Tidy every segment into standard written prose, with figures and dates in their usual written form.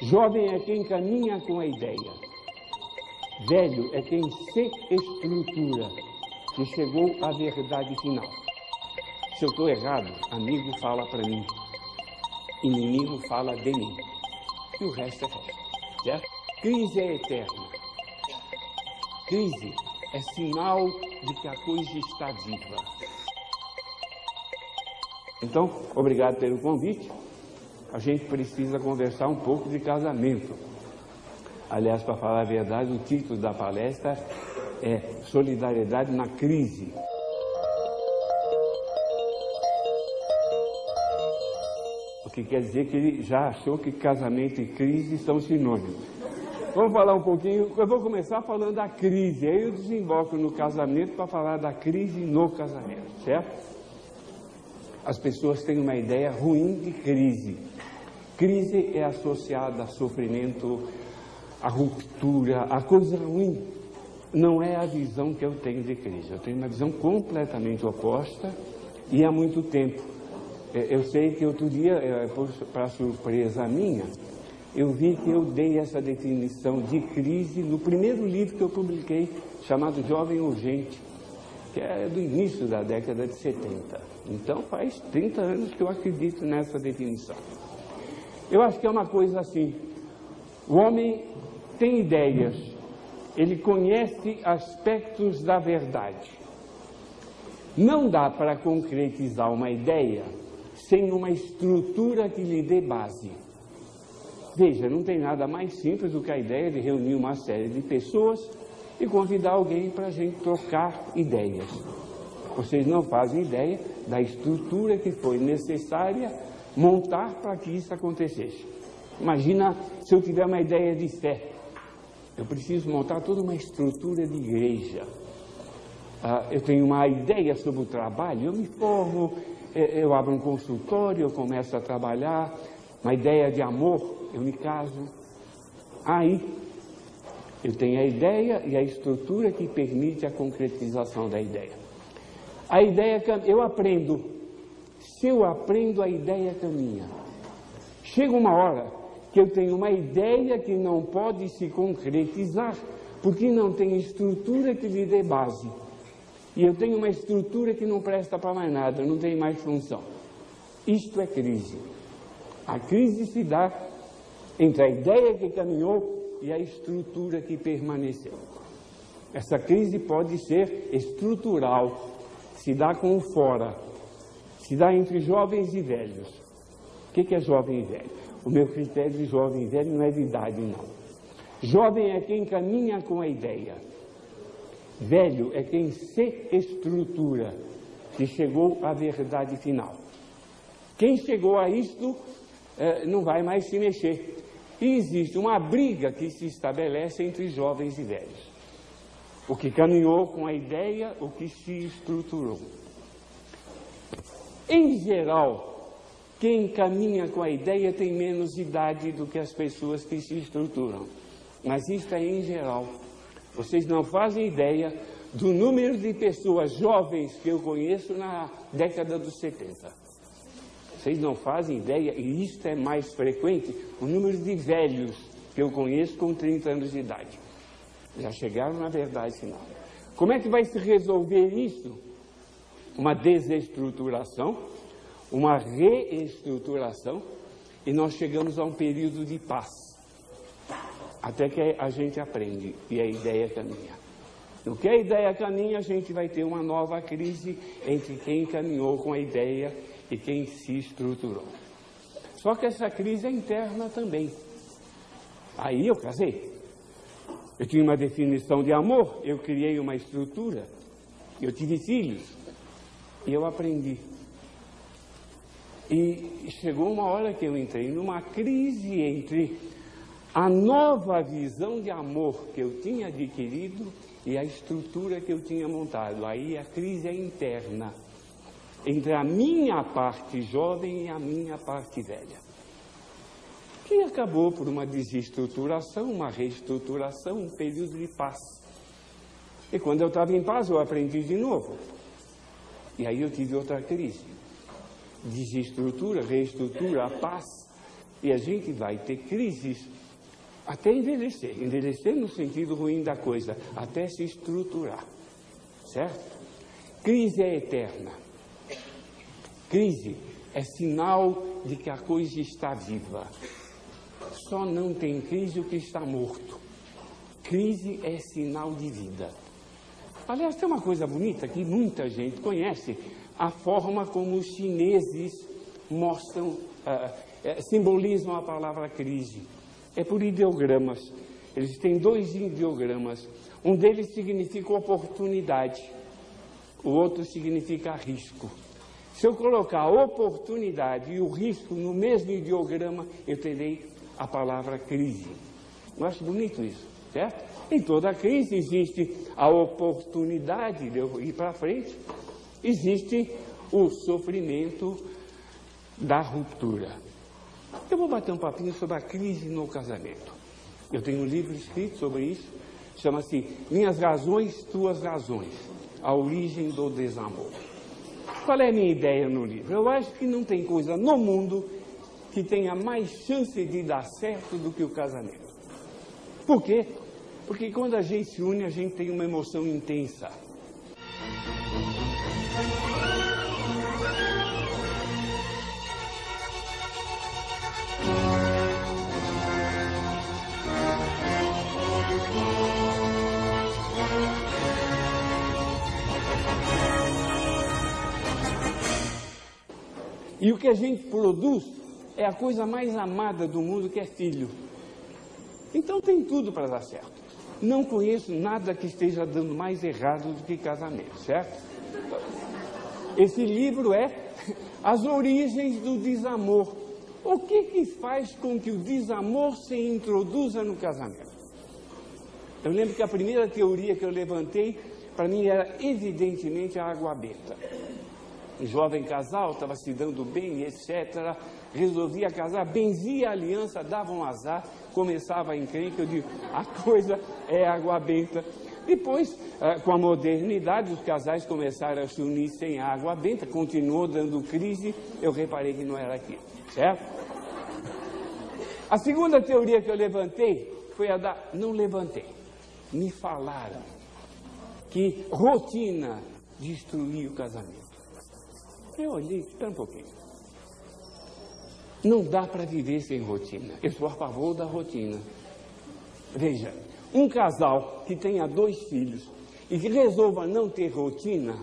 Jovem é quem caminha com a ideia. Velho é quem se estrutura, que chegou à verdade final. Se eu estou errado, amigo fala para mim, inimigo fala de mim. E o resto é resto, certo? Crise é eterna. Crise é sinal de que a coisa está viva. Então, obrigado pelo convite. A gente precisa conversar um pouco de casamento. Aliás, para falar a verdade, o título da palestra é Solidariedade na Crise. O que quer dizer que ele já achou que casamento e crise são sinônimos. Vamos falar um pouquinho, eu vou começar falando da crise, aí eu desemboco no casamento para falar da crise no casamento, certo? As pessoas têm uma ideia ruim de crise. Crise é associada a sofrimento, a ruptura, a coisa ruim. Não é a visão que eu tenho de crise. Eu tenho uma visão completamente oposta e há muito tempo. Eu sei que outro dia, para surpresa minha, eu vi que eu dei essa definição de crise no primeiro livro que eu publiquei, chamado Jovem Urgente, que é do início da década de 70. Então faz 30 anos que eu acredito nessa definição. Eu acho que é uma coisa assim, o homem tem ideias, ele conhece aspectos da verdade. Não dá para concretizar uma ideia sem uma estrutura que lhe dê base. Veja, não tem nada mais simples do que a ideia de reunir uma série de pessoas e convidar alguém para a gente trocar ideias. Vocês não fazem ideia da estrutura que foi necessária montar para que isso acontecesse. Imagina se eu tiver uma ideia de fé. Eu preciso montar toda uma estrutura de igreja. Eu tenho uma ideia sobre o trabalho, eu me formo, eu abro um consultório, eu começo a trabalhar. Uma ideia de amor, eu me caso. Aí eu tenho a ideia e a estrutura que permite a concretização da ideia. A ideia, eu aprendo. Se eu aprendo, a ideia caminha. Chega uma hora que eu tenho uma ideia que não pode se concretizar porque não tem estrutura que lhe dê base. E eu tenho uma estrutura que não presta para mais nada, não tem mais função. Isto é crise. A crise se dá entre a ideia que caminhou e a estrutura que permaneceu. Essa crise pode ser estrutural, se dá com o fora, se dá entre jovens e velhos. O que é jovem e velho? O meu critério de jovem e velho não é de idade, não. Jovem é quem caminha com a ideia. Velho é quem se estrutura, que chegou à verdade final. Quem chegou a isto não vai mais se mexer. E existe uma briga que se estabelece entre jovens e velhos. O que caminhou com a ideia, o que se estruturou. Em geral, quem caminha com a ideia tem menos idade do que as pessoas que se estruturam. Mas isso é em geral. Vocês não fazem ideia do número de pessoas jovens que eu conheço na década dos 70. Vocês não fazem ideia, e isto é mais frequente, o número de velhos que eu conheço com 30 anos de idade. Já chegaram na verdade final. Como é que vai se resolver isso? Uma desestruturação, uma reestruturação, e nós chegamos a um período de paz. Até que a gente aprende e a ideia caminha. No que a ideia caminha, a gente vai ter uma nova crise entre quem caminhou com a ideia e quem se estruturou. Só que essa crise é interna também. Aí eu casei. Eu tinha uma definição de amor, eu criei uma estrutura, eu tive filhos, e eu aprendi. E chegou uma hora que eu entrei numa crise entre a nova visão de amor que eu tinha adquirido e a estrutura que eu tinha montado. Aí a crise é interna, entre a minha parte jovem e a minha parte velha, que acabou por uma desestruturação, uma reestruturação, um período de paz. E quando eu estava em paz, eu aprendi de novo. E aí eu tive outra crise. Desestrutura, reestrutura, a paz. E a gente vai ter crises até envelhecer. Envelhecer no sentido ruim da coisa, até se estruturar. Certo? Crise é eterna. Crise é sinal de que a coisa está viva. Só não tem crise o que está morto. Crise é sinal de vida. Aliás, tem uma coisa bonita que muita gente conhece, a forma como os chineses mostram, simbolizam a palavra crise. É por ideogramas. Eles têm 2 ideogramas. Um deles significa oportunidade, o outro significa risco. Se eu colocar a oportunidade e o risco no mesmo ideograma, eu terei a palavra crise. Eu acho bonito isso, certo? Em toda crise existe a oportunidade de eu ir para frente, existe o sofrimento da ruptura. Eu vou bater um papinho sobre a crise no casamento. Eu tenho um livro escrito sobre isso, chama-se Minhas Razões, Tuas Razões, a origem do desamor. Qual é a minha ideia no livro? Eu acho que não tem coisa no mundo que tenha mais chance de dar certo do que o casamento. Por quê? Porque quando a gente se une, a gente tem uma emoção intensa. E o que a gente produz é a coisa mais amada do mundo, que é filho. Então tem tudo para dar certo. Não conheço nada que esteja dando mais errado do que casamento, certo? Esse livro é As Origens do Desamor. O que faz com que o desamor se introduza no casamento? Eu lembro que a primeira teoria que eu levantei, para mim, era evidentemente a água benta. Um jovem casal estava se dando bem, etc., resolvia casar, benzia a aliança, dava um azar, começava a encrenca. Eu digo, a coisa é água benta. Depois, com a modernidade, os casais começaram a se unir sem água benta, continuou dando crise, eu reparei que não era aquilo, certo? A segunda teoria que eu levantei foi a da... Não levantei, me falaram que rotina destruía o casamento. Eu olhei, espera um pouquinho. Não dá para viver sem rotina. Eu sou a favor da rotina. Veja, um casal que tenha 2 filhos e que resolva não ter rotina,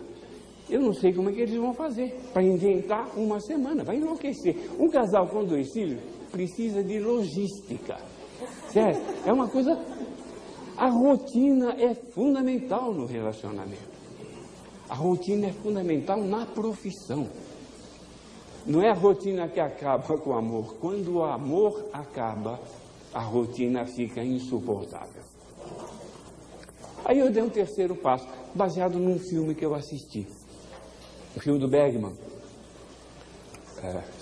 eu não sei como é que eles vão fazer para inventar uma semana, vai enlouquecer. Um casal com 2 filhos precisa de logística, certo? É uma coisa... A rotina é fundamental no relacionamento. A rotina é fundamental na profissão. Não é a rotina que acaba com o amor. Quando o amor acaba, a rotina fica insuportável. Aí eu dei um terceiro passo, baseado num filme que eu assisti. O filme do Bergman,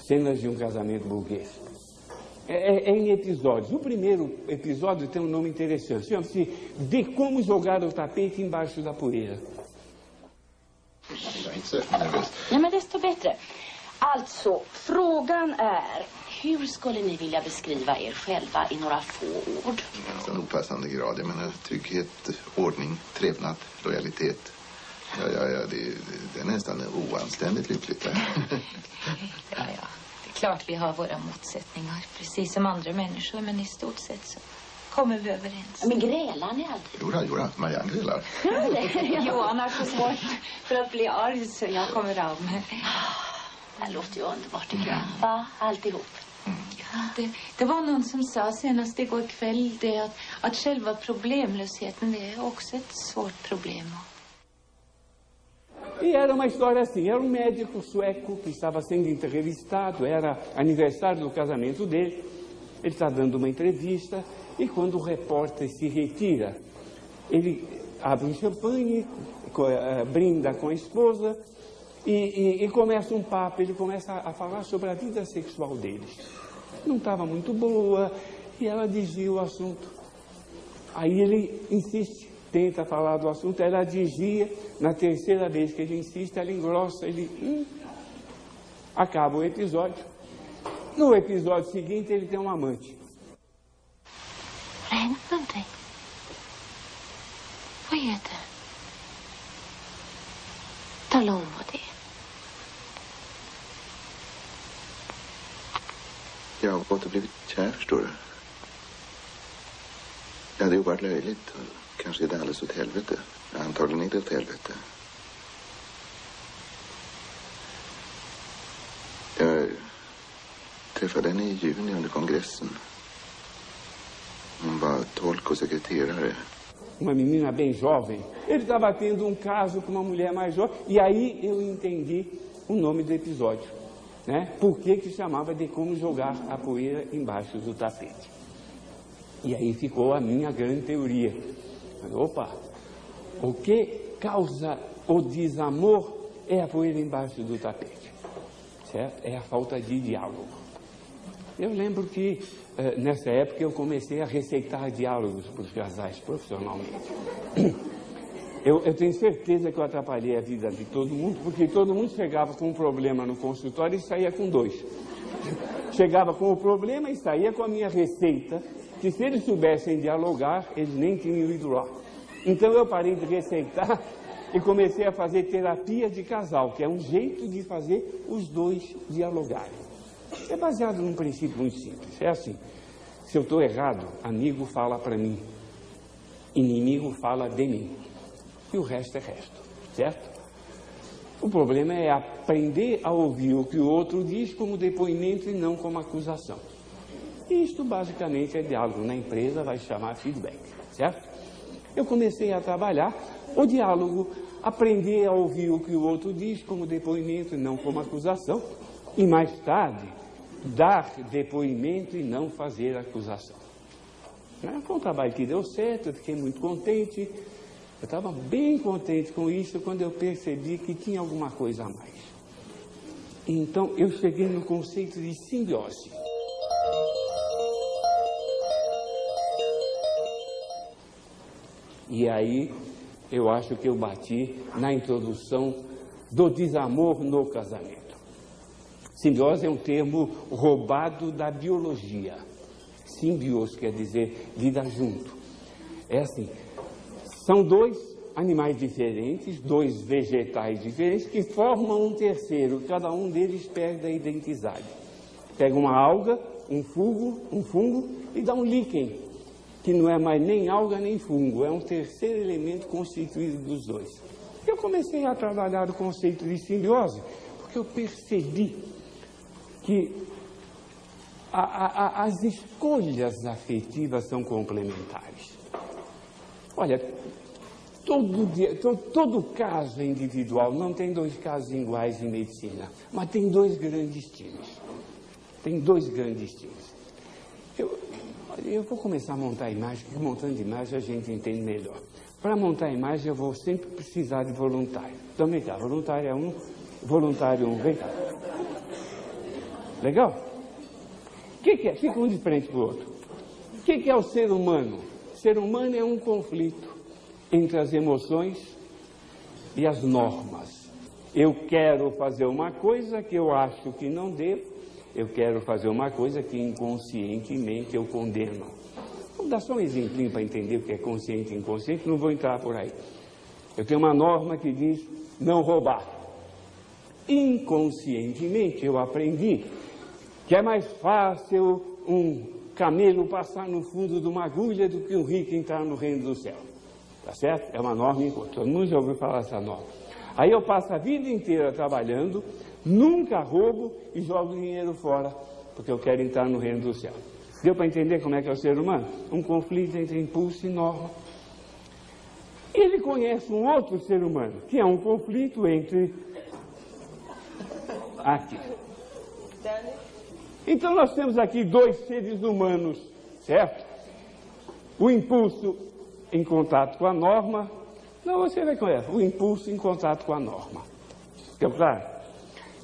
Cenas de um Casamento Burguês. É em episódios. O primeiro episódio tem um nome interessante. Chama-se De Como Jogar o Tapete Embaixo da Poeira. Jag är inte särskilt nervös. Nej, men desto bättre. Alltså, frågan är, hur skulle ni vilja beskriva er själva i några få ord? En opassande grad. Jag menar trygghet, ordning, trevnad, lojalitet. Det är nästan oanständigt lyckligt. Ja. Det är klart vi har våra motsättningar, precis som andra människor, men i stort sett så kommer vi överens. Men grälar ni alltid? Jodå, Marianne grillar. Johan har så svårt för att bli arg så jag kommer av mig. Det låter ju underbart tycker jag. Va? Alltihop. Ja, det var någon som sa senast igår kväll det att själva problemlösheten det är också ett svårt problem. E era uma história assim, era um médico sueco que estava sendo entrevistado, era aniversário do casamento dele, ele está dando uma entrevista e quando o repórter se retira, ele abre um champanhe, brinda com a esposa e começa um papo, ele começa a falar sobre a vida sexual deles. Não estava muito boa e ela desvia o assunto. Aí ele insiste, tenta falar do assunto, ela desvia, na terceira vez que ele insiste, ela engrossa, ele... Acaba o episódio. No episódio seguinte, ele tem um amante. Har det hänt någonting? Vad är det? Tala om vad det är. Jag har gått och blivit kär, förstår du. Det hade ju varit löjligt. Kanske är det alldeles åt helvete. Antagligen är det åt helvete. Jag träffade henne i juni under kongressen. Hon var tolk och sekreterare. Uma menina bem jovem. Ele estava tendo um caso com uma mulher mais jovem. E aí eu entendi o nome do episódio. Né? Por que chamava de como jogar a poeira embaixo do tapete. E aí ficou a minha grande teoria. Opa, o que causa o desamor é a poeira embaixo do tapete. Certo? É a falta de diálogo. Eu lembro que nessa época eu comecei a receitar diálogos para os casais profissionalmente. Eu tenho certeza que eu atrapalhei a vida de todo mundo, porque todo mundo chegava com um problema no consultório e saía com 2. Chegava com o problema e saía com a minha receita, que se eles soubessem dialogar, eles nem tinham ido lá. Então eu parei de receitar e comecei a fazer terapia de casal, que é um jeito de fazer os dois dialogarem. É baseado num princípio muito simples. É assim, se eu estou errado, amigo fala para mim, inimigo fala de mim. E o resto é resto, certo? O problema é aprender a ouvir o que o outro diz como depoimento e não como acusação. E isto basicamente é diálogo. Na empresa vai chamar feedback, certo? Eu comecei a trabalhar o diálogo, aprender a ouvir o que o outro diz como depoimento e não como acusação. E mais tarde, dar depoimento e não fazer acusação. Foi um trabalho que deu certo, eu fiquei muito contente. Eu estava bem contente com isso quando eu percebi que tinha alguma coisa a mais. Então, eu cheguei no conceito de simbiose. E aí, eu acho que eu bati na introdução do desamor no casamento. Simbiose é um termo roubado da biologia. Simbiose quer dizer vida junto. É assim, são 2 animais diferentes, 2 vegetais diferentes, que formam um terceiro. Cada um deles perde a identidade. Pega uma alga, um fungo e dá um líquen, que não é mais nem alga nem fungo, é um terceiro elemento constituído dos 2. Eu comecei a trabalhar o conceito de simbiose, porque eu percebi que as escolhas afetivas são complementares. Olha, todo caso é individual, não tem 2 casos iguais em medicina, mas tem 2 grandes times. Tem 2 grandes times. Eu vou começar a montar a imagem, porque montando imagem a gente entende melhor. Para montar a imagem eu vou sempre precisar de voluntário. Então vem cá, voluntário 1, voluntário 1, vem cá. Legal? O que é? Fica um de frente para o outro. O que é o ser humano? O ser humano é um conflito entre as emoções e as normas. Eu quero fazer uma coisa que eu acho que não devo, eu quero fazer uma coisa que inconscientemente eu condeno. Vou dar só um exemplinho para entender o que é consciente e inconsciente, não vou entrar por aí. Eu tenho uma norma que diz não roubar. Inconscientemente eu aprendi que é mais fácil um camelo passar no fundo de uma agulha do que um rico entrar no reino do céu. Tá certo? É uma norma, todo mundo já ouviu falar dessa norma. Aí eu passo a vida inteira trabalhando, nunca roubo e jogo dinheiro fora, porque eu quero entrar no reino do céu. Deu para entender como é que é o ser humano? Um conflito entre impulso e norma. Ele conhece um outro ser humano, que é um conflito entre aqui. Então nós temos aqui dois seres humanos, certo? O impulso em contato com a norma. Não, você vai conhecer. O impulso em contato com a norma. Ficou claro?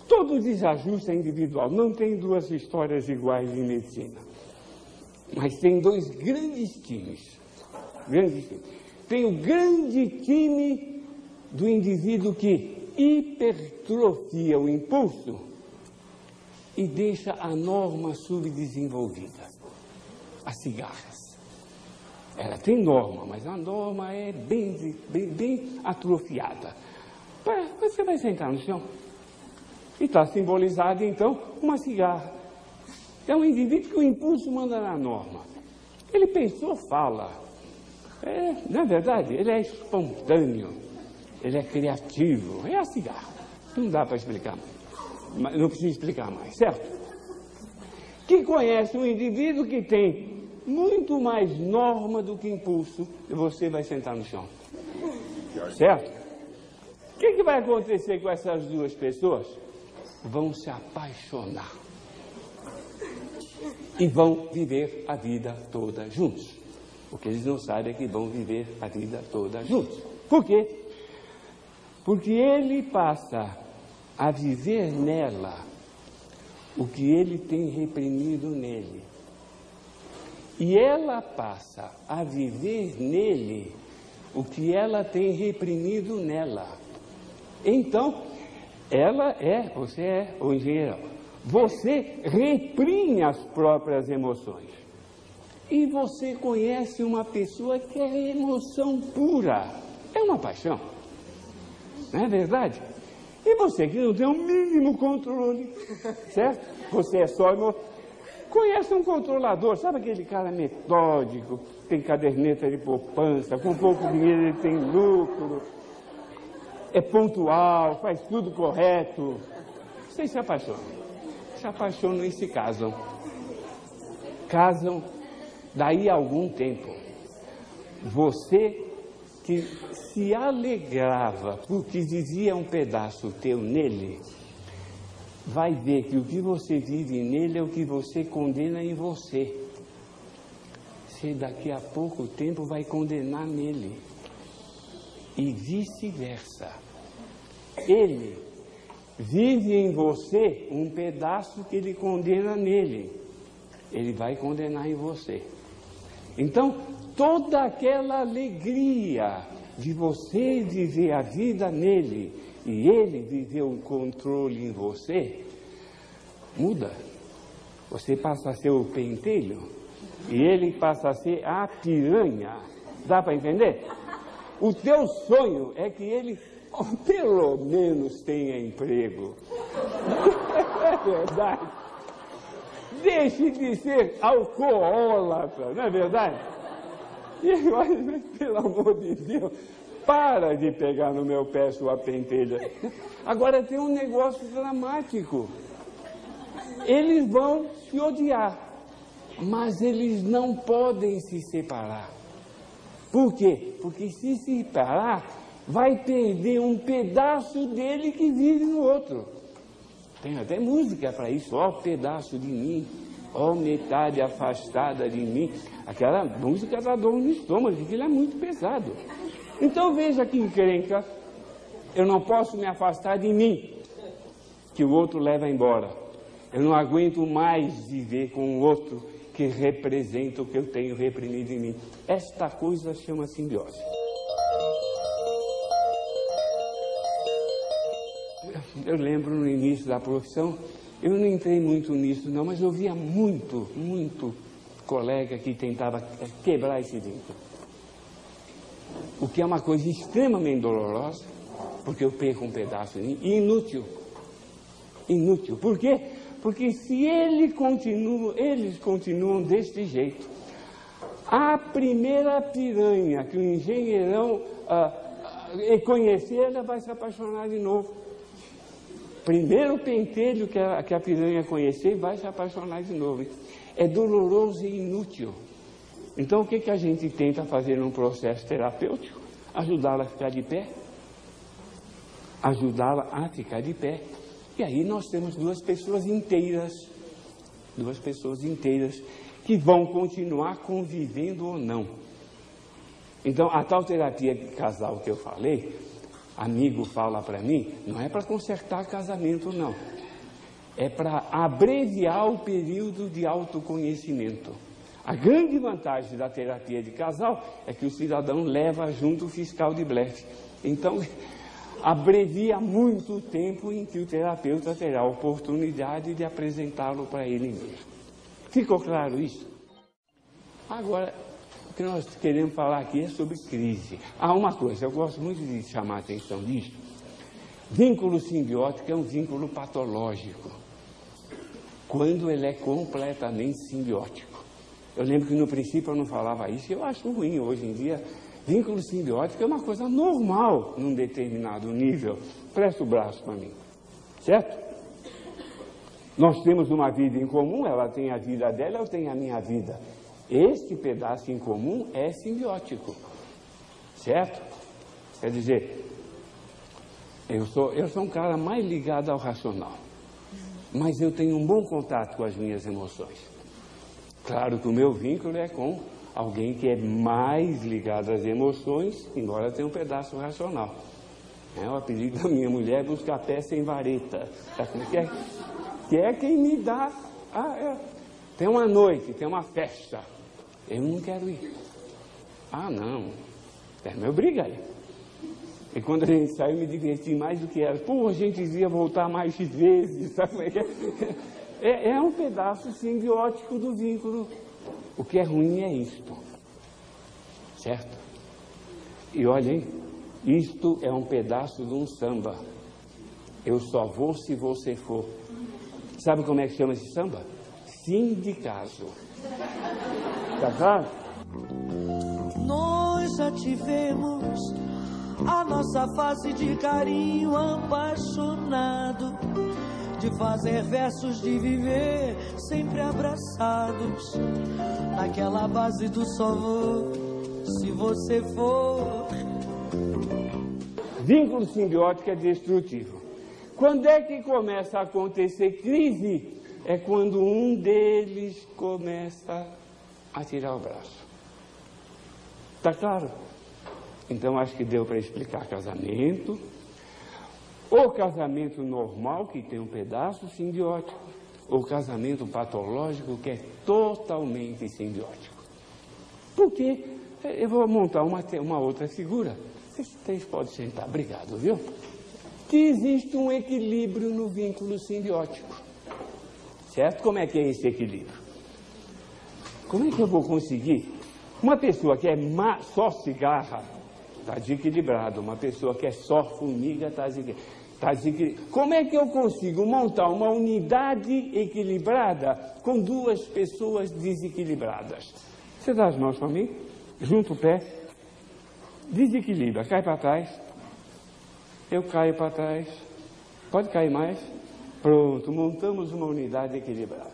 Todo desajuste é individual. Não tem duas histórias iguais em medicina. Mas tem dois grandes times. Tem o grande time do indivíduo que hipertrofia o impulso e deixa a norma subdesenvolvida. As cigarras. Ela tem norma, mas a norma é bem atrofiada. Você vai sentar no chão e está simbolizada, então, uma cigarra. É um indivíduo que o impulso manda na norma. Ele pensou, fala. Na verdade, ele é espontâneo, ele é criativo. É a cigarra. Não dá para explicar mais. Não precisa explicar mais, certo? Que conhece um indivíduo que tem muito mais norma do que impulso, e você vai sentar no chão. Certo? O que vai acontecer com essas duas pessoas? Vão se apaixonar. E vão viver a vida toda juntos. O que eles não sabem é que vão viver a vida toda juntos. Por quê? Porque ele passa a viver nela o que ele tem reprimido nele. E ela passa a viver nele o que ela tem reprimido nela. Então, você é o engenheiro. Você reprime as próprias emoções. E você conhece uma pessoa que é emoção pura. É uma paixão. Não é verdade? E você que não tem o mínimo controle, certo? Você é só emoção. Conhece um controlador, sabe aquele cara metódico, tem caderneta de poupança, com pouco dinheiro ele tem lucro, é pontual, faz tudo correto. Vocês se apaixonam. Se apaixonam e se casam. Casam daí a algum tempo. Você que se alegrava porque vivia um pedaço teu nele, vai ver que o que você vive nele é o que você condena em você. Você daqui a pouco tempo vai condenar nele. E vice-versa. Ele vive em você um pedaço que ele condena nele. Ele vai condenar em você. Então, toda aquela alegria de você viver a vida nele e ele viver o controle em você, muda. Você passa a ser o pentelho e ele passa a ser a piranha. Dá para entender? O teu sonho é que ele, pelo menos, tenha emprego. É verdade. Deixe de ser alcoólatra, não é verdade? E agora, pelo amor de Deus, para de pegar no meu pé sua pentelha. Agora tem um negócio dramático. Eles vão se odiar, mas eles não podem se separar. Por quê? Porque se separar, vai perder um pedaço dele que vive no outro. Tem até música para isso, ó pedaço de mim, ó metade afastada de mim. Aquela música dá dor no estômago, porque ele é muito pesado. Então veja que encrenca, eu não posso me afastar de mim, que o outro leva embora. Eu não aguento mais viver com o outro que representa o que eu tenho reprimido em mim. Esta coisa chama simbiose. Eu lembro no início da profissão, eu não entrei muito nisso não, mas eu via muito colega que tentava quebrar esse vínculo. O que é uma coisa extremamente dolorosa, porque eu perco um pedaço de mim, e inútil. Inútil. Por quê? Porque se eles continuam deste jeito, a primeira piranha que o engenheirão conhecer, ela vai se apaixonar de novo. Primeiro pentelho que a piranha conhecer, vai se apaixonar de novo. É doloroso e inútil. Então, o que a gente tenta fazer num processo terapêutico? Ajudá-la a ficar de pé. Ajudá-la a ficar de pé. E aí nós temos duas pessoas inteiras que vão continuar convivendo ou não. Então, a tal terapia de casal que eu falei, amigo fala para mim, não é para consertar casamento, não. É para abreviar o período de autoconhecimento. A grande vantagem da terapia de casal é que o cidadão leva junto o fiscal de blefe. Então, abrevia muito o tempo em que o terapeuta terá a oportunidade de apresentá-lo para ele mesmo. Ficou claro isso? Agora, o que nós queremos falar aqui é sobre crise. Uma coisa, eu gosto muito de chamar a atenção disso. Vínculo simbiótico é um vínculo patológico, quando ele é completamente simbiótico. Eu lembro que no princípio eu não falava isso, e eu acho ruim hoje em dia. Vínculo simbiótico é uma coisa normal num determinado nível. Presta o braço para mim, certo? Nós temos uma vida em comum, ela tem a vida dela, eu tenho a minha vida. Este pedaço em comum é simbiótico, certo? Quer dizer, eu sou um cara mais ligado ao racional, mas eu tenho um bom contato com as minhas emoções. Claro que o meu vínculo é com alguém que é mais ligado às emoções, embora tenha um pedaço racional. O apelido da minha mulher é buscar pé sem vareta. Que é quem me dá... Tem uma noite, tem uma festa. Eu não quero ir. Não. É meu briga aí. E quando a gente saiu, me diverti mais do que ela. Pô, a gente devia voltar mais vezes. Sabe? É um pedaço simbiótico do vínculo. O que é ruim é isto. Certo? E olhem, isto é um pedaço de um samba. Eu só vou se você for. Sabe como é que chama esse samba? Fim de caso. Tá claro? Nós já tivemos a nossa fase de carinho apaixonado, de fazer versos, de viver sempre abraçados, naquela base do só vou se você for. Vínculo simbiótico é destrutivo. Quando é que começa a acontecer crise? É quando um deles começa a tirar o braço. Tá claro? Então acho que deu para explicar casamento. O casamento normal, que tem um pedaço simbiótico, ou casamento patológico, que é totalmente simbiótico. Porque eu vou montar uma outra figura. Vocês podem sentar, obrigado, viu? Que existe um equilíbrio no vínculo simbiótico. Certo? Como é que é esse equilíbrio? Como é que eu vou conseguir? Uma pessoa que é só cigarra está desequilibrada. Uma pessoa que é só formiga está desequilibrada. Como é que eu consigo montar uma unidade equilibrada com duas pessoas desequilibradas? Você dá as mãos para mim? Junta o pé. Desequilibra. Cai para trás. Eu caio para trás. Pode cair mais. Pronto, montamos uma unidade equilibrada.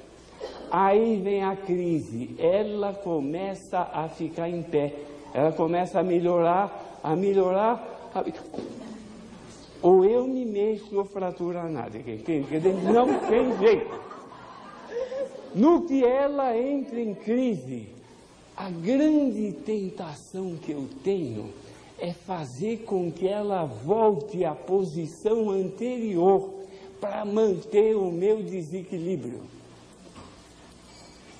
Aí vem a crise. Ela começa a ficar em pé. Ela começa a melhorar. Ou eu me mexo ou fratura nada. Entende? Não tem jeito. No que ela entra em crise, a grande tentação que eu tenho é fazer com que ela volte à posição anterior para manter o meu desequilíbrio.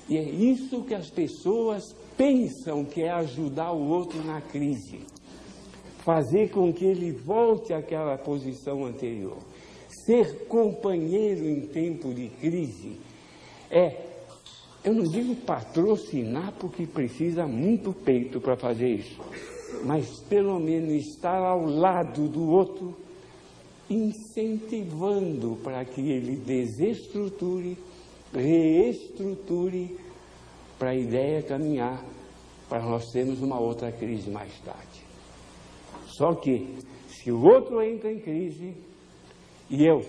E é isso que as pessoas pensam que é ajudar o outro na crise. Fazer com que ele volte àquela posição anterior. Ser companheiro em tempo de crise eu não digo patrocinar porque precisa muito peito para fazer isso, mas pelo menos estar ao lado do outro, incentivando para que ele desestruture, reestruture, para a ideia caminhar, para nós termos uma outra crise mais tarde. Só que, se o outro entra em crise, e eu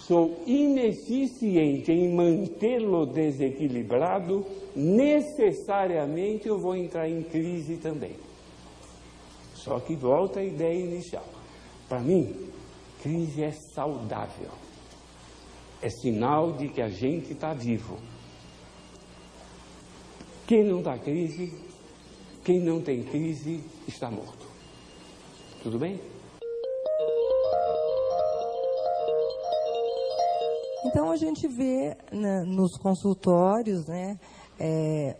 sou ineficiente em mantê-lo desequilibrado, necessariamente eu vou entrar em crise também. Só que volta a ideia inicial. Para mim, crise é saudável. É sinal de que a gente está vivo. Quem não está crise, quem não tem crise, está morto. Tudo bem? Então a gente vê nos consultórios, né,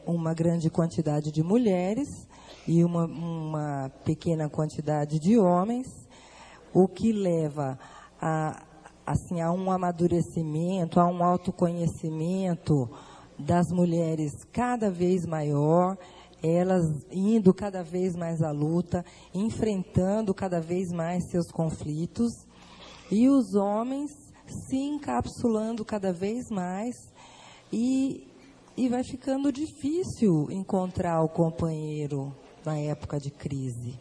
uma grande quantidade de mulheres e uma pequena quantidade de homens, o que leva a um amadurecimento, a um autoconhecimento das mulheres cada vez maior, elas indo cada vez mais à luta, enfrentando cada vez mais seus conflitos, e os homens se encapsulando cada vez mais, e vai ficando difícil encontrar o companheiro na época de crise.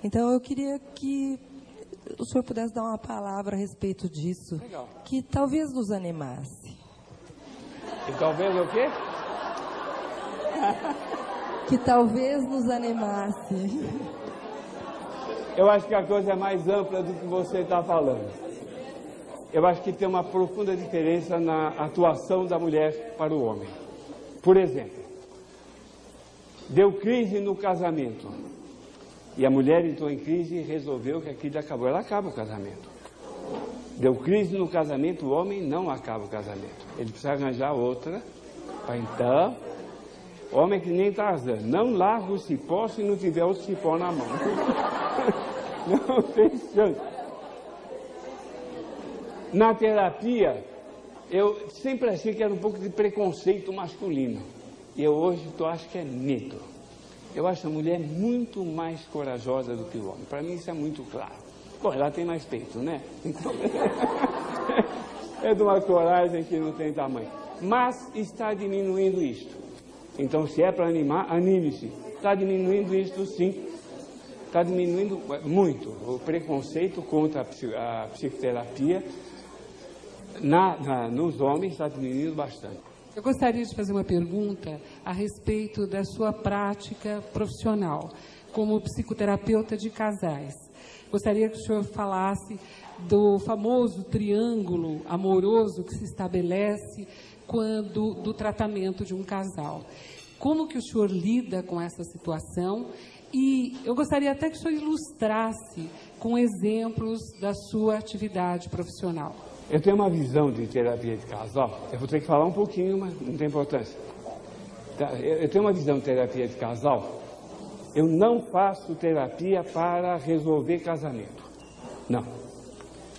Então eu queria que o senhor pudesse dar uma palavra a respeito disso, que talvez nos animasse. E talvez o quê? Que talvez nos animasse. Eu acho que a coisa é mais ampla do que você está falando. Eu acho que tem uma profunda diferença na atuação da mulher para o homem. Por exemplo, deu crise no casamento. E a mulher entrou em crise e resolveu que aquilo acabou. Ela acaba o casamento. Deu crise no casamento, o homem não acaba o casamento. Ele precisa arranjar outra, para então... Homem que nem Tarzan, não larga o cipó se não tiver outro cipó na mão. Não tem chance. Na terapia, eu sempre achei que era um pouco de preconceito masculino. E eu hoje acho que é medo. Eu acho a mulher muito mais corajosa do que o homem. Para mim isso é muito claro. Bom, ela tem mais peito, né? Então, é de uma coragem que não tem tamanho. Mas está diminuindo isto. Então, se é para animar, anime-se. Está diminuindo isto, sim. Está diminuindo muito. O preconceito contra a psicoterapia nos homens está diminuindo bastante. Eu gostaria de fazer uma pergunta a respeito da sua prática profissional como psicoterapeuta de casais. Gostaria que o senhor falasse do famoso triângulo amoroso que se estabelece do tratamento de um casal. Como que o senhor lida com essa situação? E eu gostaria até que o senhor ilustrasse com exemplos da sua atividade profissional. Eu tenho uma visão de terapia de casal. Eu vou ter que falar um pouquinho, mas não tem importância. Eu tenho uma visão de terapia de casal. Eu não faço terapia para resolver casamento. Não.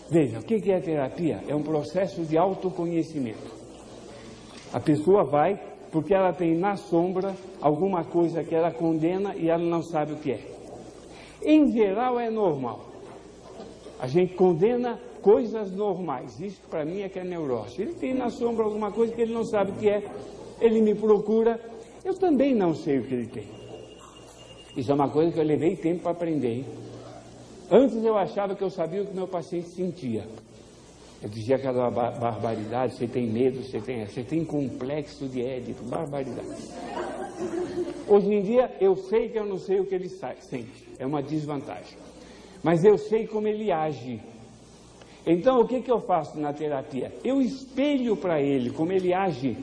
Veja, o que é terapia? É um processo de autoconhecimento. A pessoa vai porque ela tem na sombra alguma coisa que ela condena e ela não sabe o que é. Em geral é normal. A gente condena coisas normais. Isso para mim é que é neurose. Ele tem na sombra alguma coisa que ele não sabe o que é. Ele me procura. Eu também não sei o que ele tem. Isso é uma coisa que eu levei tempo para aprender. Hein? Antes eu achava que eu sabia o que meu paciente sentia. Eu dizia que era uma barbaridade, você tem medo, você tem complexo de Édipo, barbaridade. Hoje em dia, eu sei que eu não sei o que ele sente, é uma desvantagem. Mas eu sei como ele age. Então, o que eu faço na terapia? Eu espelho para ele como ele age,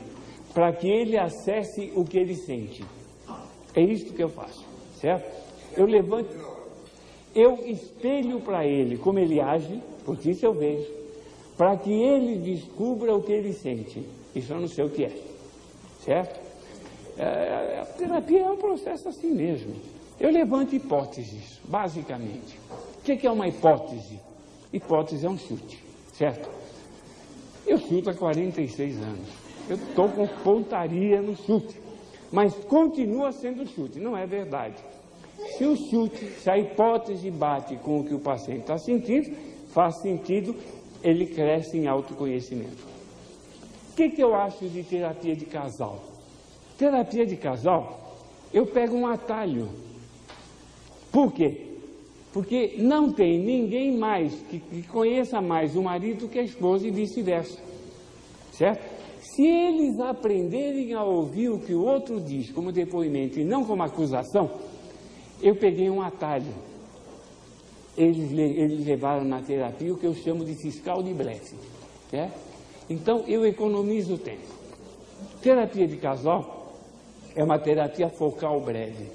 para que ele acesse o que ele sente. É isso que eu faço, certo? Eu espelho para ele como ele age, porque isso eu vejo, para que ele descubra o que ele sente. Isso eu não sei o que é, certo? A terapia é um processo assim mesmo. Eu levanto hipóteses, basicamente. O que é uma hipótese? Hipótese é um chute, certo? Eu chuto há 46 anos. Eu estou com pontaria no chute. Mas continua sendo chute, não é verdade. Se o chute, se a hipótese bate com o que o paciente está sentindo, faz sentido, ele cresce em autoconhecimento. O que eu acho de terapia de casal? Terapia de casal, eu pego um atalho. Por quê? Porque não tem ninguém mais que conheça mais o marido que a esposa e vice-versa, certo? Se eles aprenderem a ouvir o que o outro diz como depoimento e não como acusação, eu peguei um atalho. Eles levaram na terapia o que eu chamo de fiscal de blefe, certo? Então eu economizo tempo. Terapia de casal é uma terapia focal breve.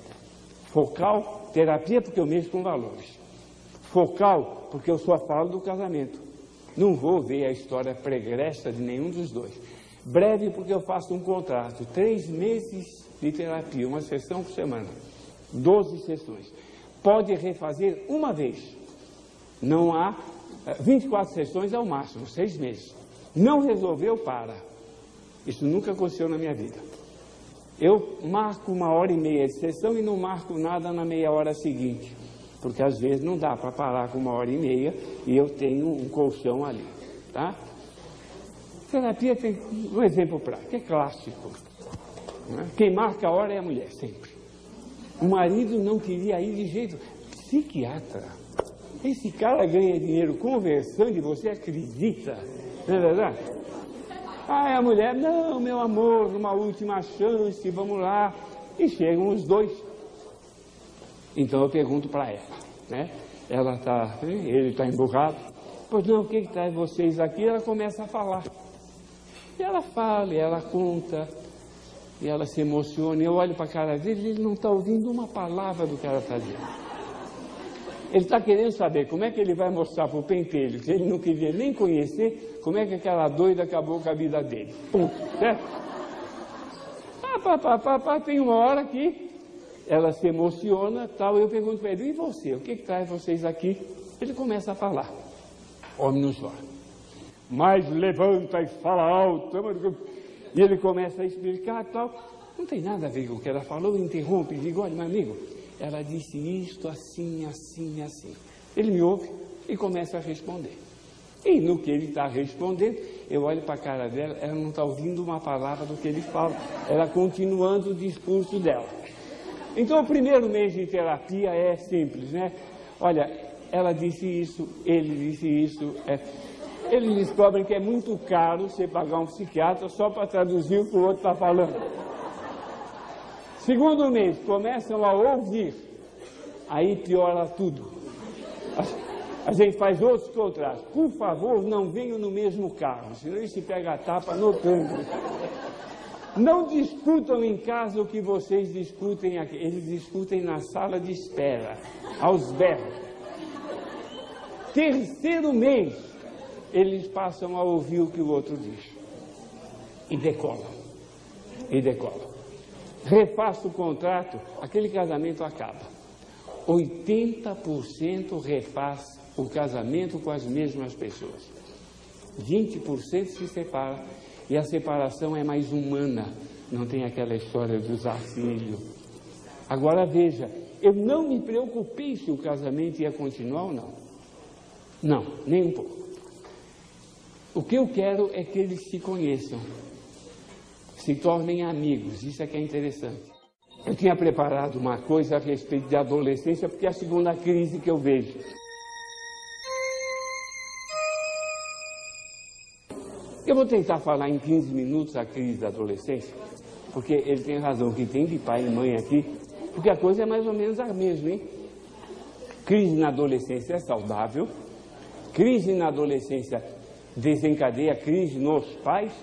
Focal, terapia porque eu mexo com valores. Focal, porque eu só falo do casamento. Não vou ver a história pregressa de nenhum dos dois. Breve, porque eu faço um contrato. 3 meses de terapia, uma sessão por semana. 12 sessões. Pode refazer uma vez. Não há 24 sessões ao máximo, 6 meses. Não resolveu, para. Isso nunca aconteceu na minha vida. Eu marco 1h30 de sessão e não marco nada na meia hora seguinte, porque às vezes não dá para parar com 1h30 e eu tenho um colchão ali, tá? Terapia tem um exemplo prático, é clássico, né? Quem marca a hora é a mulher, sempre. O marido não queria ir de jeito... Psiquiatra, esse cara ganha dinheiro conversando e você acredita, não é verdade? Ah, a mulher, não, meu amor, uma última chance, vamos lá. E chegam os dois. Então eu pergunto para ela, né? Ele está emburrado. Pois não, o que traz vocês aqui? Ela começa a falar. E ela fala, e ela conta, e ela se emociona. Eu olho para a cara dele e ele não está ouvindo uma palavra do que ela está dizendo. Ele está querendo saber como é que ele vai mostrar para o pentelho, que ele não queria nem conhecer, como é que aquela doida acabou com a vida dele. Ponto, certo? Tem uma hora que ela se emociona, tal, eu pergunto para ele, e você, o que traz vocês aqui? Ele começa a falar. Homem não chora. Mas levanta e fala alto. E ele começa a explicar, tal. Não tem nada a ver com o que ela falou, interrompe e digo, olha, meu amigo, ela disse isto assim, assim, assim. Ele me ouve e começa a responder. E no que ele está respondendo, eu olho para a cara dela, ela não está ouvindo uma palavra do que ele fala. Ela continuando o discurso dela. Então, o primeiro mês de terapia é simples, né? Olha, ela disse isso, ele disse isso. Eles descobrem que é muito caro você pagar um psiquiatra só para traduzir o que o outro está falando. Segundo mês, começam a ouvir, aí piora tudo. A gente faz outros contratos. Por favor, não venham no mesmo carro, senão ele se pega a tapa no trânsito. Não discutam em casa o que vocês discutem aqui. Eles discutem na sala de espera, aos berros. Terceiro mês, eles passam a ouvir o que o outro diz. E decolam. E decolam. Refaça o contrato, aquele casamento acaba. 80% refaz o casamento com as mesmas pessoas. 20% se separa. E a separação é mais humana. Não tem aquela história de usar filho. Agora veja, eu não me preocupei se o casamento ia continuar ou não. Não, nem um pouco. O que eu quero é que eles se conheçam. Se tornem amigos, isso é que é interessante. Eu tinha preparado uma coisa a respeito de adolescência, porque é a segunda crise que eu vejo. Eu vou tentar falar em 15 minutos a crise da adolescência, porque ele tem razão, que tem de pai e mãe aqui, porque a coisa é mais ou menos a mesma, hein? Crise na adolescência é saudável, crise na adolescência desencadeia crise nos pais,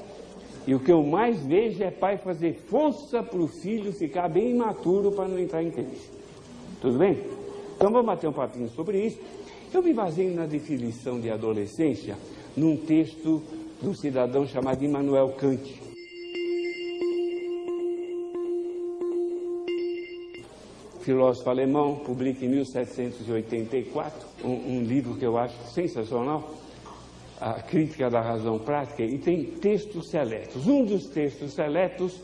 e o que eu mais vejo é pai fazer força para o filho ficar bem imaturo para não entrar em crise. Tudo bem? Então vamos bater um papinho sobre isso. Eu me baseio na definição de adolescência num texto de um cidadão chamado Immanuel Kant. Filósofo alemão, publica em 1784 um livro que eu acho sensacional, A Crítica da Razão Prática, e tem textos seletos. Um dos textos seletos,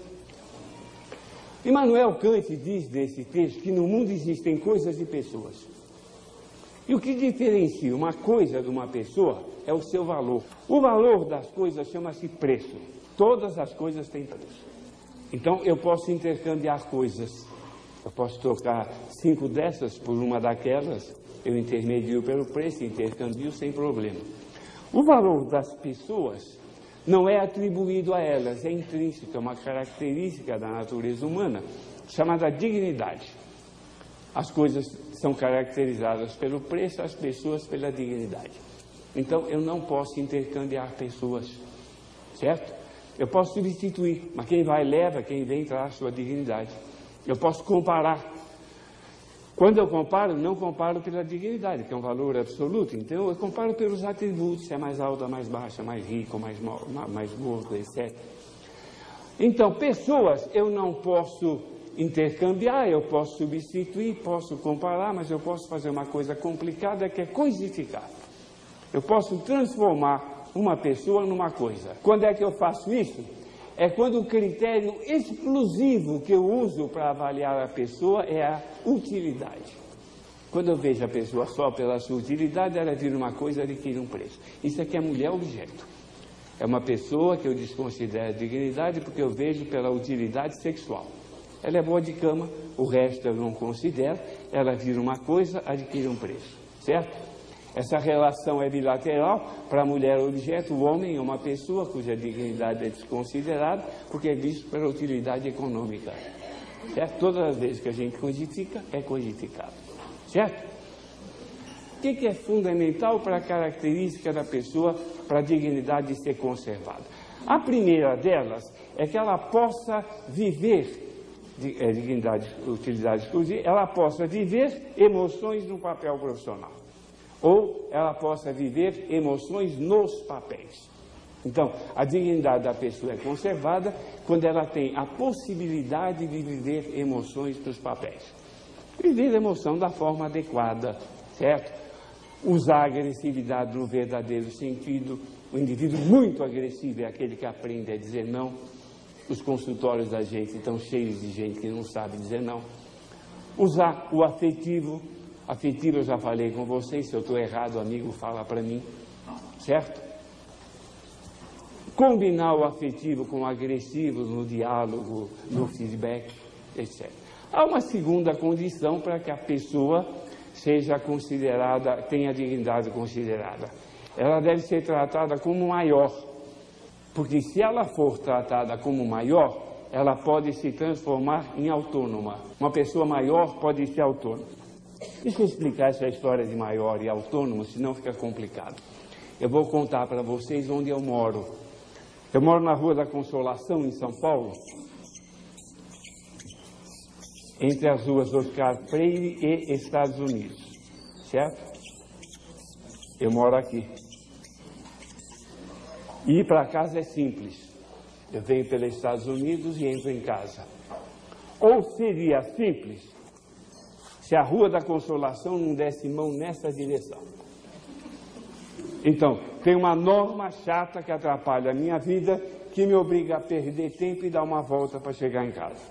Immanuel Kant diz desse texto que no mundo existem coisas e pessoas. E o que diferencia uma coisa de uma pessoa é o seu valor. O valor das coisas chama-se preço. Todas as coisas têm preço. Então eu posso intercambiar coisas. Eu posso trocar 5 dessas por uma daquelas Eu intermedio pelo preço, intercambio sem problema. O valor das pessoas não é atribuído a elas, é intrínseco, é uma característica da natureza humana, chamada dignidade. As coisas são caracterizadas pelo preço, as pessoas pela dignidade. Então, eu não posso intercambiar pessoas, certo? Eu posso substituir, mas quem vai leva, quem vem traz sua dignidade. Eu posso comparar. Quando eu comparo, não comparo pela dignidade, que é um valor absoluto. Então, eu comparo pelos atributos, se é mais alta, mais baixa, mais rico, mais gordo, etc. Então, pessoas eu não posso intercambiar, eu posso substituir, posso comparar, mas eu posso fazer uma coisa complicada que é coisificar. Eu posso transformar uma pessoa numa coisa. Quando é que eu faço isso? É quando o critério exclusivo que eu uso para avaliar a pessoa é a utilidade. Quando eu vejo a pessoa só pela sua utilidade, ela vira uma coisa, adquire um preço. Isso aqui é mulher objeto. É uma pessoa que eu desconsidero a dignidade porque eu vejo pela utilidade sexual. Ela é boa de cama, o resto eu não considero, ela vira uma coisa, adquire um preço, certo? Essa relação é bilateral, para a mulher objeto, o homem é uma pessoa cuja dignidade é desconsiderada, porque é visto pela utilidade econômica, certo? Todas as vezes que a gente codifica, é codificado, certo? O que é fundamental para a característica da pessoa, para a dignidade ser conservada? A primeira delas é que ela possa viver, dignidade, utilidade exclusiva, ela possa viver emoções no papel profissional. Ou ela possa viver emoções nos papéis. Então, a dignidade da pessoa é conservada quando ela tem a possibilidade de viver emoções nos papéis. Viver emoção da forma adequada, certo? Usar a agressividade no verdadeiro sentido. O indivíduo muito agressivo é aquele que aprende a dizer não. Os consultórios da gente estão cheios de gente que não sabe dizer não. Usar o afetivo. Afetivo, eu já falei com vocês, se eu estou errado, o amigo fala para mim, certo? Combinar o afetivo com o agressivo no diálogo, no feedback, etc. Há uma segunda condição para que a pessoa seja considerada, tenha dignidade considerada. Ela deve ser tratada como maior, porque se ela for tratada como maior, ela pode se transformar em autônoma. Uma pessoa maior pode ser autônoma. Deixa eu explicar essa história de maior e autônomo, senão fica complicado. Eu vou contar para vocês onde eu moro. Eu moro na Rua da Consolação, em São Paulo, entre as ruas Oscar Freire e Estados Unidos, certo? Eu moro aqui. Ir para casa é simples. Eu venho pelos Estados Unidos e entro em casa. Ou seria simples se a Rua da Consolação não desse mão nessa direção. Então, tem uma norma chata que atrapalha a minha vida, que me obriga a perder tempo e dar uma volta para chegar em casa.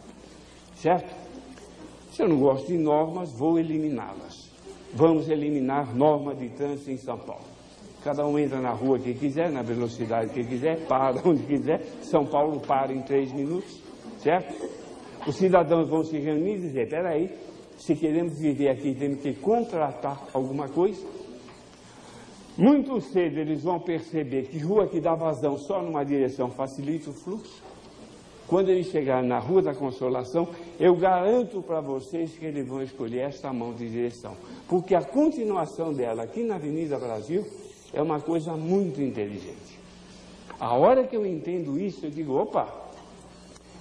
Certo? Se eu não gosto de normas, vou eliminá-las. Vamos eliminar norma de trânsito em São Paulo. Cada um entra na rua que quiser, na velocidade que quiser, para onde quiser. São Paulo para em 3 minutos, certo? Os cidadãos vão se reunir e dizer, espera aí, se queremos viver aqui, temos que contratar alguma coisa. Muito cedo eles vão perceber que rua que dá vazão só numa direção facilita o fluxo. Quando eles chegarem na Rua da Consolação, eu garanto para vocês que eles vão escolher esta mão de direção. Porque a continuação dela aqui na Avenida Brasil é uma coisa muito inteligente. A hora que eu entendo isso, eu digo, opa,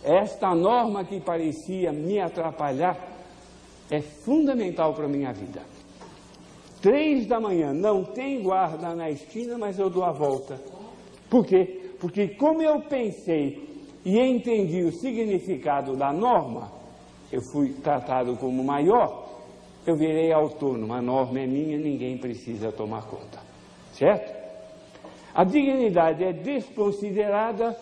esta norma que parecia me atrapalhar é fundamental para a minha vida. 3 da manhã, não tem guarda na esquina, mas eu dou a volta. Por quê? Porque como eu pensei e entendi o significado da norma, eu fui tratado como maior, eu virei autônomo. A norma é minha, ninguém precisa tomar conta. Certo? A dignidade é desconsiderada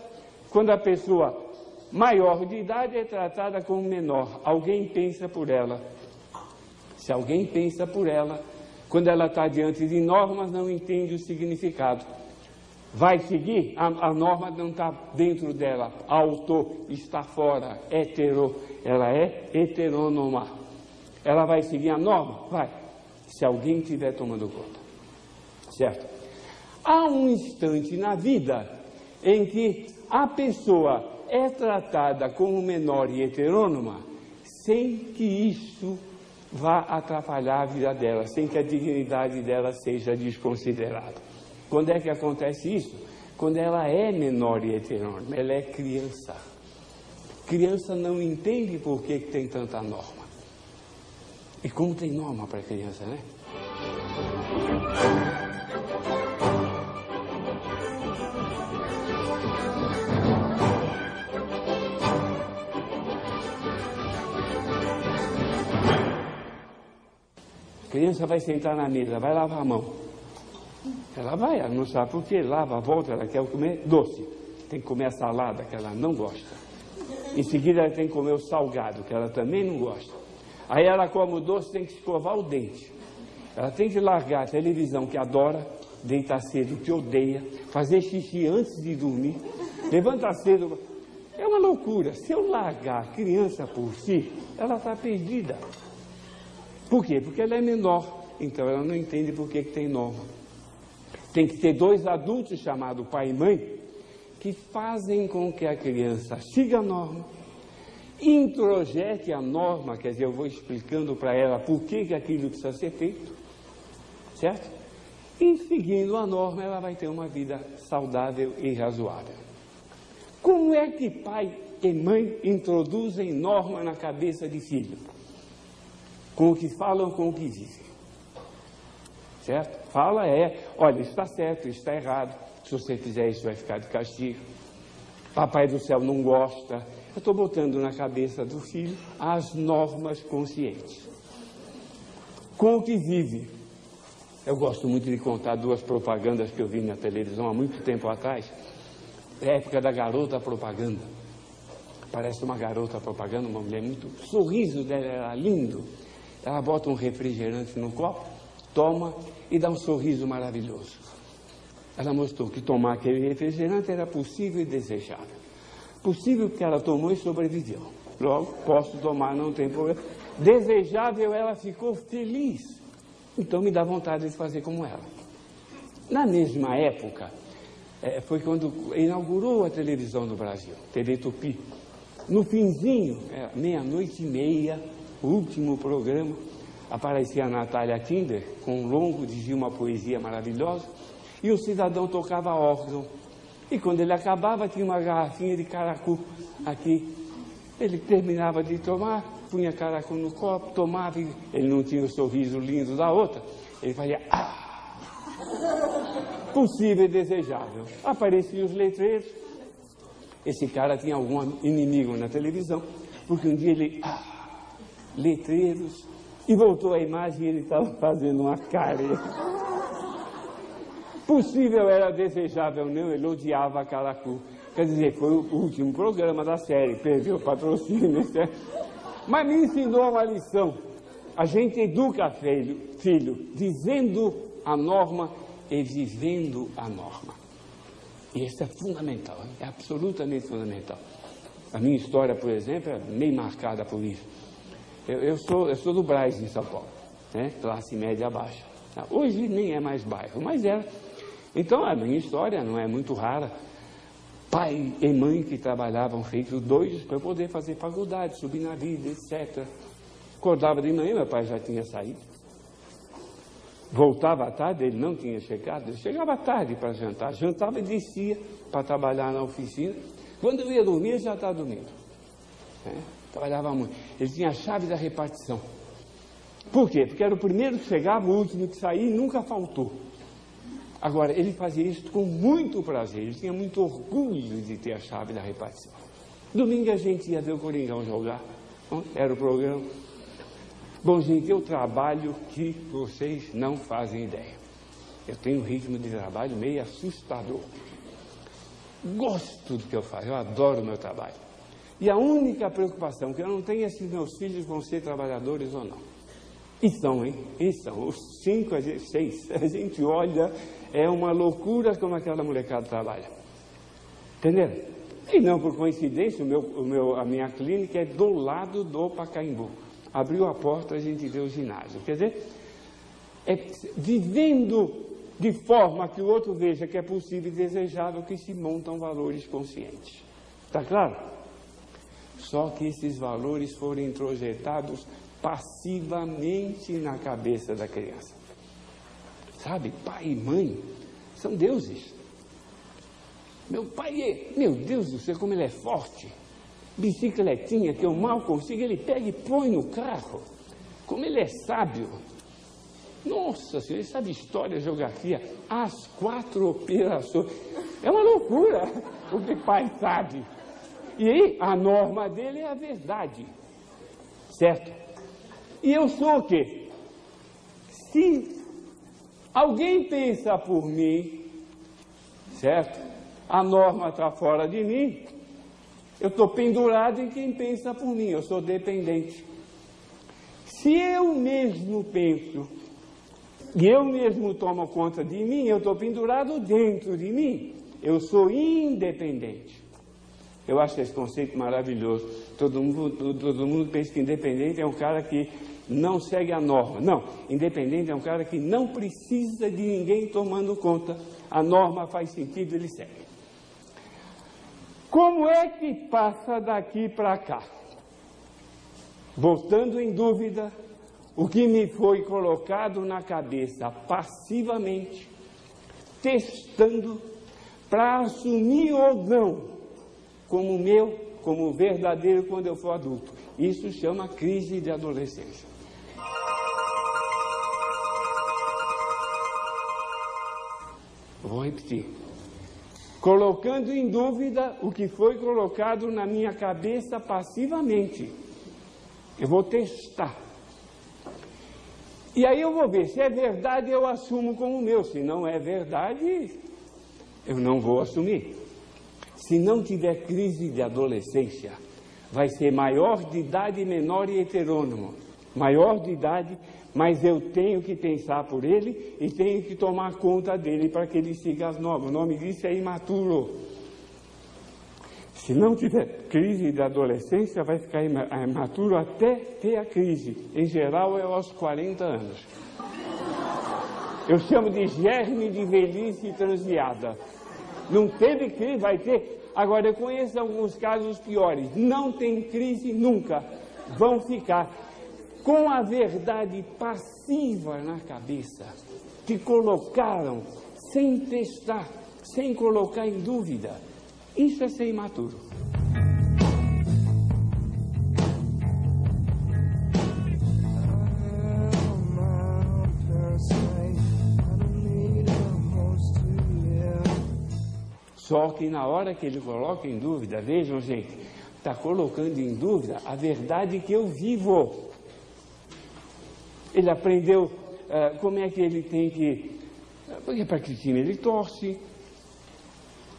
quando a pessoa maior de idade é tratada como menor. Alguém pensa por ela. Se alguém pensa por ela, quando ela está diante de normas, não entende o significado. Vai seguir, a norma não está dentro dela. Auto está fora, hetero, ela é heterônoma. Ela vai seguir a norma? Vai. se alguém estiver tomando conta. Certo? Há um instante na vida em que a pessoa é tratada como menor e heterônoma sem que isso vá atrapalhar a vida dela, sem que a dignidade dela seja desconsiderada. Quando é que acontece isso? Quando ela é menor e heterônoma, ela é criança. Criança não entende por que tem tanta norma. E como tem norma para criança, né? A criança vai sentar na mesa, vai lavar a mão. Ela não sabe por quê, lava, volta, ela quer comer doce. Tem que comer a salada, que ela não gosta. Em seguida, ela tem que comer o salgado, que ela também não gosta. Aí ela come o doce, tem que escovar o dente. Ela tem que largar a televisão, que adora, deitar cedo, que odeia, fazer xixi antes de dormir, levantar cedo. É uma loucura. Se eu largar a criança por si, ela está perdida. Por quê? Porque ela é menor, então ela não entende por que tem norma. Tem que ter dois adultos chamados pai e mãe que fazem com que a criança siga a norma, introjete a norma, quer dizer, eu vou explicando para ela por que aquilo precisa ser feito, certo? E seguindo a norma, ela vai ter uma vida saudável e razoável. Como é que pai e mãe introduzem norma na cabeça de filho? Com o que falam, com o que dizem. Certo? Fala olha, isso está certo, isso está errado. Se você fizer isso, vai ficar de castigo. Papai do céu não gosta. Eu estou botando na cabeça do filho as normas conscientes. Com o que vive. Eu gosto muito de contar duas propagandas que eu vi na televisão há muito tempo atrás. É a época da garota propaganda. Parece uma garota propaganda, uma mulher muito... O sorriso dela era lindo. Ela bota um refrigerante no copo, toma e dá um sorriso maravilhoso. Ela mostrou que tomar aquele refrigerante era possível e desejável. Possível porque ela tomou e sobreviveu. Logo, posso tomar, não tem problema. Desejável, ela ficou feliz. Então me dá vontade de fazer como ela. Na mesma época, foi quando inaugurou a televisão no Brasil, TV Tupi. No finzinho, 00:30, o último programa, aparecia a Natália Kinder, com um longo, dizia uma poesia maravilhosa, e o cidadão tocava órgão. E quando ele acabava, tinha uma garrafinha de caracu aqui. Ele terminava de tomar, punha caracu no copo, tomava, e ele não tinha o sorriso lindo da outra. Ele fazia, possível e desejável. Apareciam os letreiros. Esse cara tinha algum inimigo na televisão, porque um dia ele, letreiros, e voltou a imagem e ele estava fazendo uma careta. Possível era desejável, não, ele odiava a caracu. Quer dizer, foi o último programa da série, perdeu o patrocínio, etc. Mas me ensinou uma lição. A gente educa filho, dizendo a norma e vivendo a norma. E isso é fundamental, é absolutamente fundamental. A minha história, por exemplo, é meio marcada por isso. Eu sou do Brás, em São Paulo, né? Classe média baixa. Hoje nem é mais bairro, mas era. Então, a minha história não é muito rara. Pai e mãe que trabalhavam feitos doidos para poder fazer faculdade, subir na vida, etc. Acordava de manhã, meu pai já tinha saído. Voltava à tarde, ele não tinha chegado. Ele chegava à tarde para jantar. Jantava e descia para trabalhar na oficina. Quando eu ia dormir, ele já estava dormindo. Trabalhava muito. Ele tinha a chave da repartição. Por quê? Porque era o primeiro que chegava, o último que saía e nunca faltou. Agora, ele fazia isso com muito prazer. Ele tinha muito orgulho de ter a chave da repartição. Domingo a gente ia ver o Coringão jogar. Era o programa. Bom, gente, eu trabalho que vocês não fazem ideia. Eu tenho um ritmo de trabalho meio assustador. Gosto do que eu faço, eu adoro o meu trabalho. E a única preocupação que eu não tenho é se meus filhos vão ser trabalhadores ou não. E são, hein? E são. Os 5, 6. A gente olha, é uma loucura como aquela molecada trabalha. Entenderam? E não por coincidência, a minha clínica é do lado do Pacaembu. Abriu a porta, a gente vê o ginásio. Quer dizer, é vivendo de forma que o outro veja que é possível e desejável que se montam valores conscientes. Está claro? Só que esses valores foram introjetados passivamente na cabeça da criança. Sabe, pai e mãe são deuses. Meu pai meu Deus do céu, como ele é forte. Bicicletinha que eu mal consigo, ele pega e põe no carro. Como ele é sábio. Nossa Senhora, ele sabe história, geografia, as 4 operações. É uma loucura o que pai sabe. E aí, a norma dele é a verdade. Certo? E eu sou o quê? Se alguém pensa por mim, certo? A norma está fora de mim, eu estou pendurado em quem pensa por mim, eu sou dependente. Se eu mesmo penso e eu mesmo tomo conta de mim, eu estou pendurado dentro de mim, eu sou independente. Eu acho esse conceito maravilhoso. Todo mundo pensa que independente é um cara que não segue a norma. Não, independente é um cara que não precisa de ninguém tomando conta. A norma faz sentido, ele segue. Como é que passa daqui para cá? Botando em dúvida o que me foi colocado na cabeça passivamente, testando para assumir ou não como meu, como verdadeiro quando eu for adulto. Isso chama crise de adolescência. Vou repetir. Colocando em dúvida o que foi colocado na minha cabeça passivamente. Eu vou testar. E aí eu vou ver, se é verdade eu assumo como meu, se não é verdade, eu não vou assumir. Se não tiver crise de adolescência, vai ser maior de idade, menor e heterônomo. Maior de idade, mas eu tenho que pensar por ele e tenho que tomar conta dele para que ele siga as normas. O nome disso é imaturo. Se não tiver crise de adolescência, vai ficar imaturo até ter a crise. Em geral, é aos 40 anos. Eu chamo de germe de velhice transviada. Não teve crise, vai ter. Agora, eu conheço alguns casos piores. Não tem crise nunca. Vão ficar com a verdade passiva na cabeça, que colocaram sem testar, sem colocar em dúvida. Isso é ser imaturo. Só que na hora que ele coloca em dúvida, vejam, gente, está colocando em dúvida a verdade que eu vivo. Ele aprendeu como é que ele tem que... Porque para que time ele torce,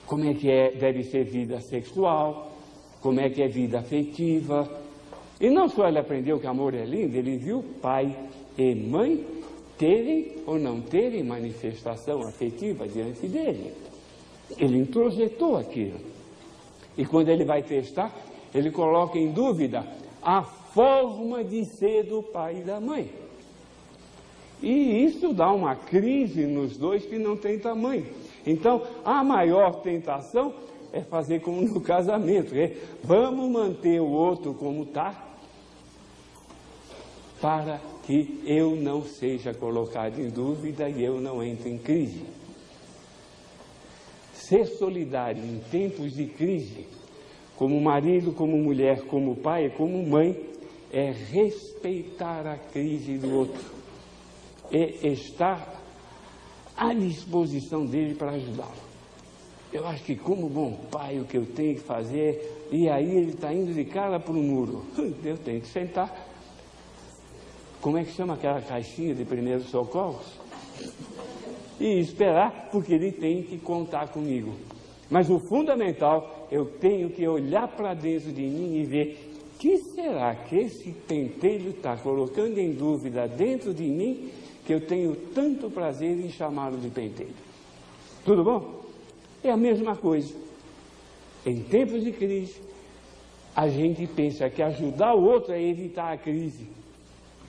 como é que deve ser vida sexual, como é que é vida afetiva. E não só ele aprendeu que amor é lindo, ele viu pai e mãe terem ou não terem manifestação afetiva diante dele. Ele introjetou aquilo. E quando ele vai testar, ele coloca em dúvida a forma de ser do pai e da mãe. E isso dá uma crise nos dois que não tem tamanho. Então, a maior tentação é fazer como no casamento. Vamos manter o outro como está, para que eu não seja colocado em dúvida e eu não entre em crise. Ser solidário em tempos de crise, como marido, como mulher, como pai, como mãe, é respeitar a crise do outro. É estar à disposição dele para ajudá-lo. Eu acho que como bom pai o que eu tenho que fazer, e aí ele está indo de cara para o muro. Eu tenho que sentar. Como é que chama aquela caixinha de primeiros socorros? E esperar, porque ele tem que contar comigo. Mas o fundamental, eu tenho que olhar para dentro de mim e ver o que será que esse pentelho está colocando em dúvida dentro de mim, que eu tenho tanto prazer em chamá-lo de pentelho. Tudo bom? É a mesma coisa. Em tempos de crise, a gente pensa que ajudar o outro é evitar a crise.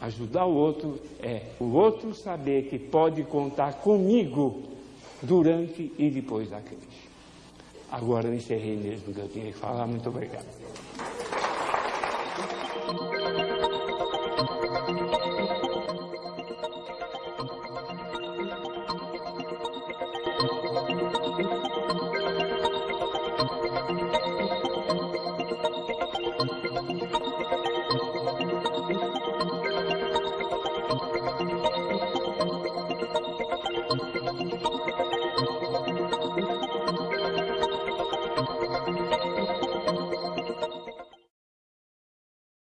Ajudar o outro é o outro saber que pode contar comigo durante e depois da crise. Agora eu encerrei mesmo o que eu tinha que falar. Muito obrigado.